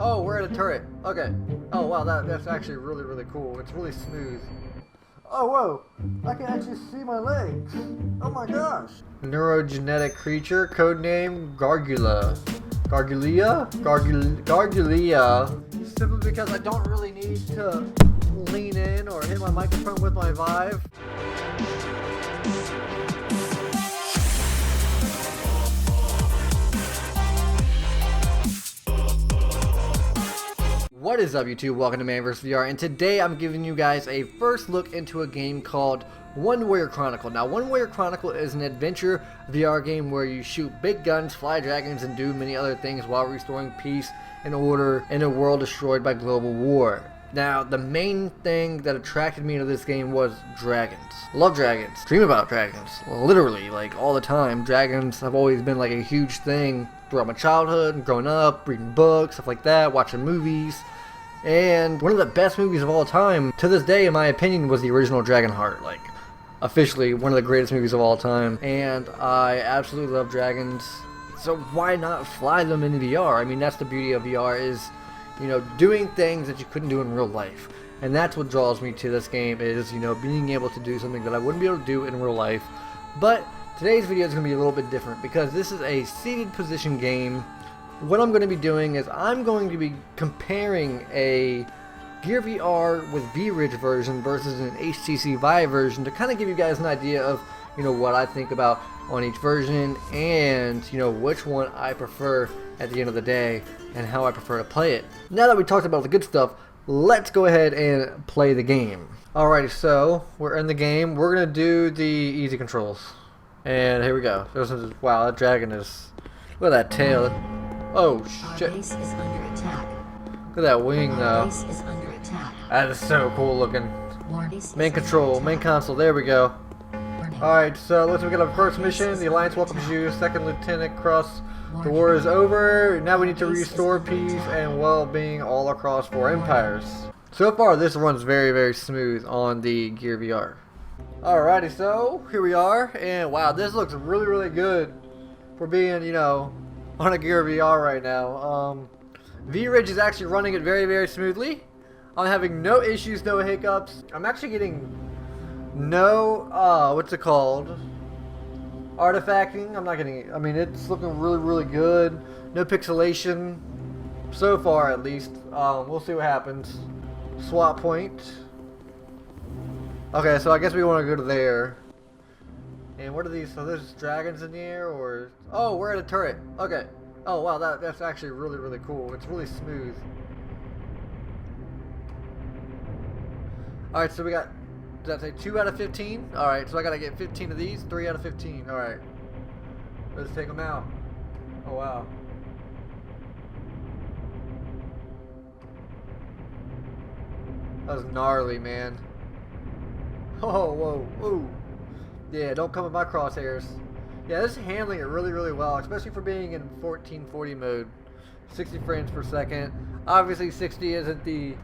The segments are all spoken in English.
Oh, we're at a turret. Okay. Oh, wow, that's actually really cool. It's really smooth. Oh, whoa. I can actually see my legs. Oh my gosh. Neurogenetic creature, codename Gargula. Gargulia? Simply because I don't really need to lean in or hit my microphone with my Vive. What is up, YouTube? Welcome to MANvsVR, and today I'm giving you guys a first look into a game called Warrior Chronicle. Now, Warrior Chronicle is an adventure VR game where you shoot big guns, fly dragons, and do many other things while restoring peace and order in a world destroyed by global war. Now, the main thing that attracted me to this game was dragons. Love dragons. Dream about dragons. Literally, like, all the time. Dragons have always been, like, a huge thing throughout my childhood, growing up, reading books, stuff like that, watching movies. And one of the best movies of all time, to this day, in my opinion, was the original Dragonheart. Like, officially, one of the greatest movies of all time. And I absolutely love dragons. So why not fly them in VR? I mean, that's the beauty of VR is, you know, doing things that you couldn't do in real life. And that's what draws me to this game is, you know, being able to do something that I wouldn't be able to do in real life. But today's video is going to be a little bit different because this is a seated position game. What I'm going to be doing is I'm going to be comparing a Gear VR with Vridge version versus an HTC VIVE version to kind of give you guys an idea of, you know, what I think about on each version and, you know, which one I prefer at the end of the day and how I prefer to play it. Now that we talked about the good stuff, let's go ahead and play the game. Alrighty, so we're in the game. We're going to do the easy controls. And here we go. Wow, that dragon is... Look at that tail. Oh, shit. Our base is under attack. Look at that wing, though. Base is under attack. That is so cool looking. Main control, main console, there we go. Alright, so let's get our first mission. The Alliance welcomes you. Second Lieutenant Cross. The war is over. Now we need to restore peace and well-being all across 4 empires. So far, this runs very smooth on the Gear VR. Alrighty, so here we are. And wow, this looks really good for being, you know, on a Gear VR right now. Vridge is actually running it very smoothly. I'm having no issues, no hiccups. I'm actually getting no, what's it called? Artifacting. I'm not getting it. I mean, it's looking really good. No pixelation. So far, at least. We'll see what happens. Swap point. Okay, so I guess we want to go to there. And what are these? So there's dragons in the air, or... Oh, we're at a turret. Okay. Oh, wow, that's actually really cool. It's really smooth. Alright, so we got... Does that say 2 out of 15? Alright, so I gotta get 15 of these. 3 out of 15. Alright. Let's take them out. Oh, wow. That was gnarly, man. Oh, whoa. Yeah, don't come in my crosshairs. Yeah, this is handling it really well, especially for being in 1440 mode. 60 frames per second. Obviously, 60 isn't the,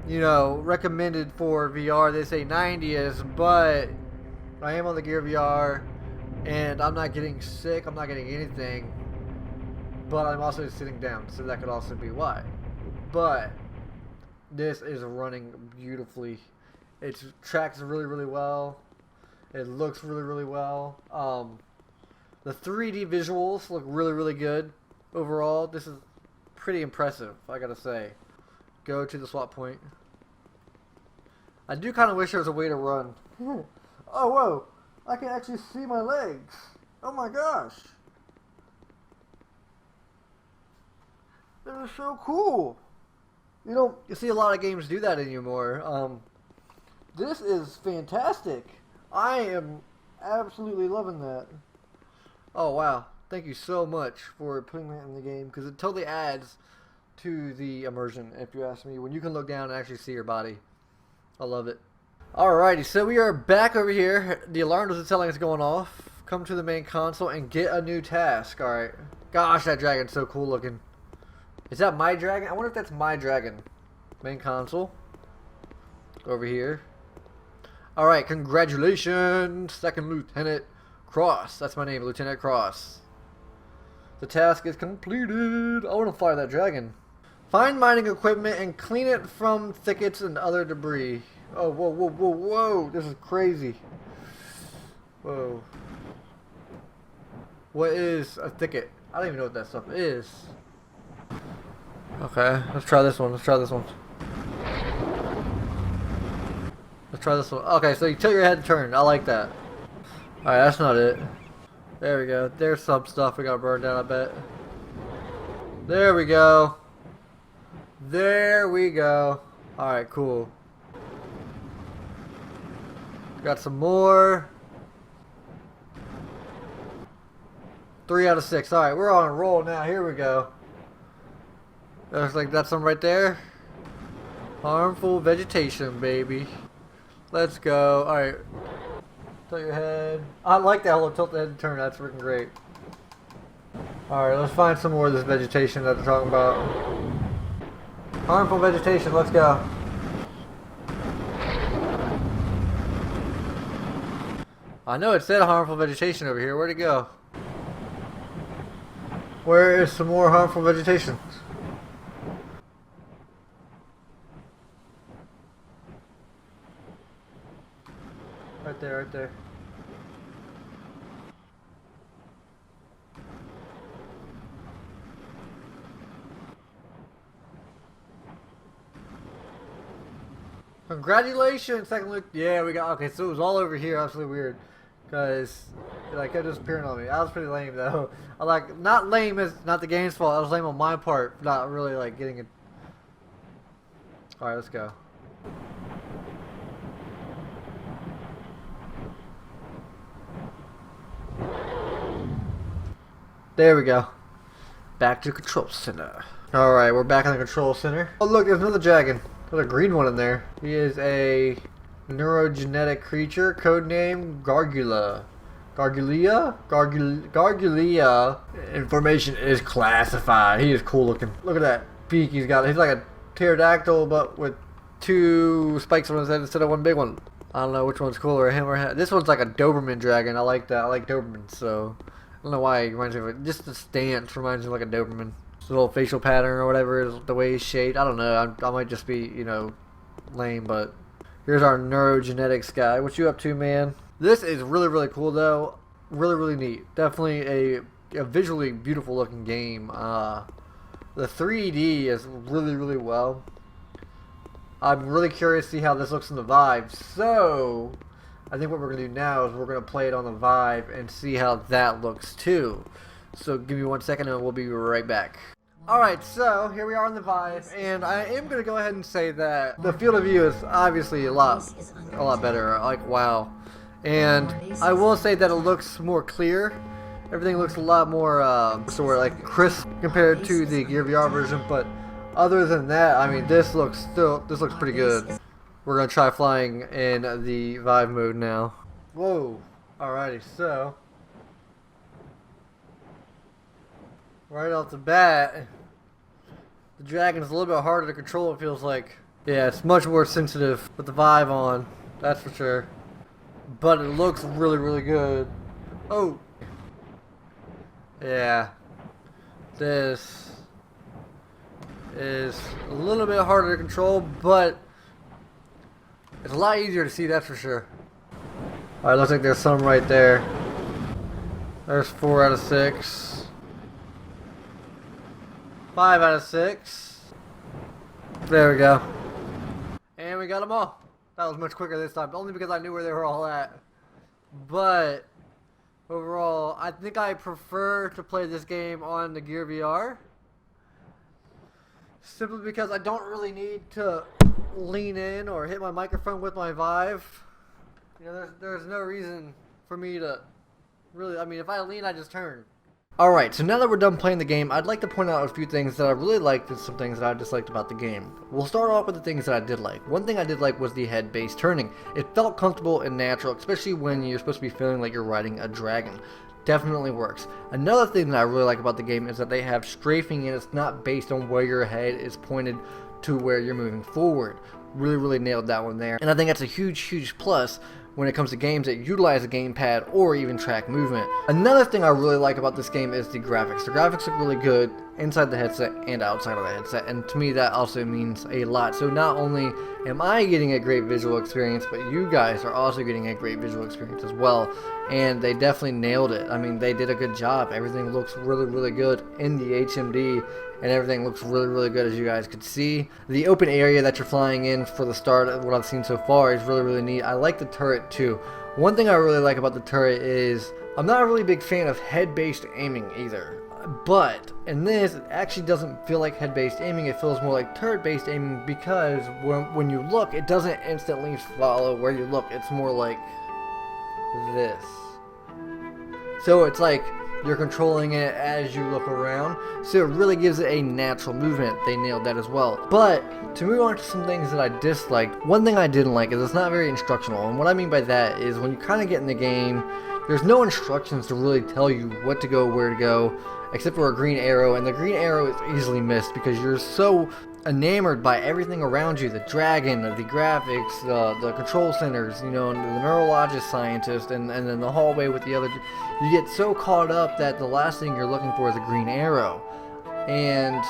you know, recommended for VR. They say 90 is, but I am on the Gear VR, and I'm not getting sick. I'm not getting anything, but I'm also sitting down, so that could also be why. But this is running beautifully. It tracks really well. It looks really well. The 3D visuals look really good. Overall, this is pretty impressive, I gotta say. Go to the swap point. I do kind of wish there was a way to run. Oh, whoa. I can actually see my legs. Oh my gosh. That is so cool. You know, you see a lot of games do that anymore. This is fantastic. I am absolutely loving that. Oh, wow. Thank you so much for putting that in the game, because it totally adds to the immersion, if you ask me, when you can look down and actually see your body. I love it. Alrighty, so we are back over here. The alarm doesn't sound like it's going off. Come to the main console and get a new task. Alright. Gosh, that dragon's so cool looking. Is that my dragon? I wonder if that's my dragon. Main console. Over here. Alright, congratulations, Second Lieutenant Cross. That's my name, Lieutenant Cross. The task is completed. I want to fly that dragon. Find mining equipment and clean it from thickets and other debris. Oh, whoa, whoa, whoa, whoa. This is crazy. Whoa. What is a thicket? I don't even know what that stuff is. Okay, let's try this one. Let's try this one. Let's try this one. Okay, so you tilt your head and turn. I like that. Alright, that's not it. There we go. There's some stuff we got burned down, I bet. There we go. There we go. Alright, cool. Got some more. 3 out of 6. Alright, we're on a roll now. Here we go. Looks like that's some right there. Harmful vegetation, baby. Let's go. Alright. Tilt your head. I like that little tilt the head and turn. That's freaking great. Alright, let's find some more of this vegetation that they're talking about. Harmful vegetation. Let's go. I know it said harmful vegetation over here. Where'd it go? Where is some more harmful vegetation? Right there, right there. Congratulations, second look. Yeah, we got, okay, so it was all over here. Absolutely weird. Because, like, it kept disappearing on me. I was pretty lame, though. I like, not lame is not the game's fault. I was lame on my part. Not really, like, getting it. Alright, let's go. There we go. Back to the control center. Alright, we're back in the control center. Oh, look, there's another dragon. There's a green one in there. He is a neurogenetic creature, codename Gargula. Gargulea. Information is classified. He is cool looking. Look at that beak he's got. He's like a pterodactyl, but with 2 spikes on his head instead of 1 big one. I don't know which one's cooler, him or him. This one's like a Doberman dragon. I like that. I like Doberman, so I don't know why it reminds me of it. Just the stance reminds me of like a Doberman. His little facial pattern or whatever is the way he's shaped. I don't know. I might just be, you know, lame, but here's our neurogenetics guy. What you up to, man? This is really, really cool, though. Really, really neat. Definitely a visually beautiful looking game. The 3D is really, really well. I'm really curious to see how this looks in the Vive. So, I think what we're going to do now is we're going to play it on the Vive and see how that looks, too. So, give me 1 second and we'll be right back. Alright, so here we are on the Vive, and I am going to go ahead and say that the field of view is obviously a lot better, like wow. And I will say that it looks more clear. Everything looks a lot more sort of like crisp compared to the Gear VR version, but other than that, I mean, this looks pretty good. We're going to try flying in the Vive mode now. Whoa. Alrighty, so right off the bat, the dragon's a little bit harder to control, it feels like. Yeah, it's much more sensitive with the Vive on, that's for sure. But it looks really, really good. Oh! Yeah. This is a little bit harder to control, but it's a lot easier to see, that's for sure. Alright, looks like there's some right there. There's 4 out of 6. 5 out of 6. There we go. And we got them all. That was much quicker this time, only because I knew where they were all at. But overall, I think I prefer to play this game on the Gear VR. Simply because I don't really need to lean in or hit my microphone with my Vive. You know, there's no reason for me to really, I mean, if I lean, I just turn. Alright, so now that we're done playing the game, I'd like to point out a few things that I really liked and some things that I disliked about the game. We'll start off with the things that I did like. One thing I did like was the head-based turning. It felt comfortable and natural, especially when you're supposed to be feeling like you're riding a dragon. Definitely works. Another thing that I really like about the game is that they have strafing and it's not based on where your head is pointed to where you're moving forward. Really, really nailed that one there. And I think that's a huge, huge plus when it comes to games that utilize a gamepad or even track movement. Another thing I really like about this game is the graphics. The graphics look really good inside the headset and outside of the headset, and to me that also means a lot. So not only am I getting a great visual experience, but you guys are also getting a great visual experience as well, and they definitely nailed it. I mean, they did a good job. Everything looks really good in the HMD, and everything looks really good, as you guys could see. The open area that you're flying in for the start of what I've seen so far is really neat. I like the turret too. One thing I really like about the turret is I'm not a really big fan of head-based aiming either. But in this, it actually doesn't feel like head-based aiming. It feels more like turret-based aiming, because when you look, it doesn't instantly follow where you look. It's more like this. So it's like you're controlling it as you look around. So it really gives it a natural movement. They nailed that as well. But to move on to some things that I disliked, one thing I didn't like is it's not very instructional. And what I mean by that is when you kind of get in the game, there's no instructions to really tell you what to go, where to go, except for a green arrow, and the green arrow is easily missed because you're so enamored by everything around you, the dragon, the graphics, the control centers, you know, and the neurologist scientist, and then the hallway with the other. You get so caught up that the last thing you're looking for is a green arrow, and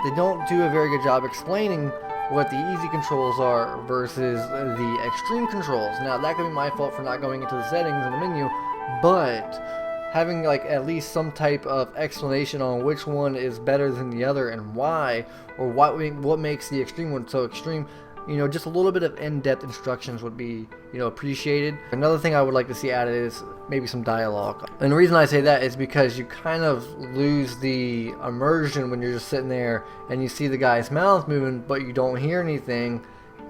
they don't do a very good job explaining what the easy controls are versus the extreme controls. Now that could be my fault for not going into the settings in the menu, but having like at least some type of explanation on which one is better than the other and why, or what makes the extreme one so extreme, you know, just a little bit of in-depth instructions would be, you know, appreciated. Another thing I would like to see added is maybe some dialogue. And the reason I say that is because you kind of lose the immersion when you're just sitting there and you see the guy's mouth moving but you don't hear anything,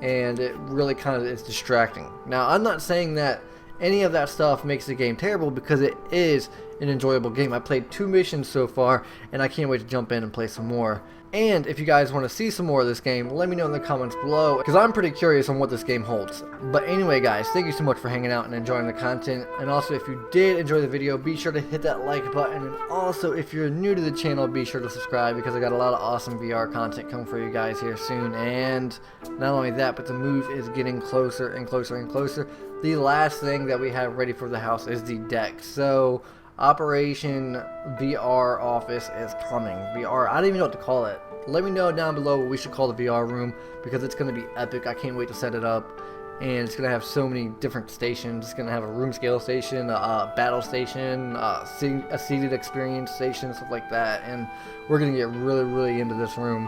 and it really kind of is distracting. Now, I'm not saying that any of that stuff makes the game terrible, because it is an enjoyable game. I played 2 missions so far, and I can't wait to jump in and play some more. And if you guys want to see some more of this game, let me know in the comments below, because I'm pretty curious on what this game holds. But anyway guys, thank you so much for hanging out and enjoying the content. And also, if you did enjoy the video, be sure to hit that like button. And also, if you're new to the channel, be sure to subscribe, because I got a lot of awesome VR content coming for you guys here soon. And not only that, but the move is getting closer and closer and closer. The last thing that we have ready for the house is the deck. So Operation VR Office is coming. VR, I don't even know what to call it. Let me know down below what we should call the VR room, because it's going to be epic. I can't wait to set it up. And it's going to have so many different stations. It's going to have a room scale station, a battle station, a seated experience station, stuff like that. And we're going to get really into this room.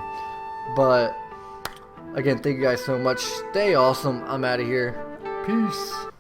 But again, thank you guys so much. Stay awesome. I'm out of here. Peace.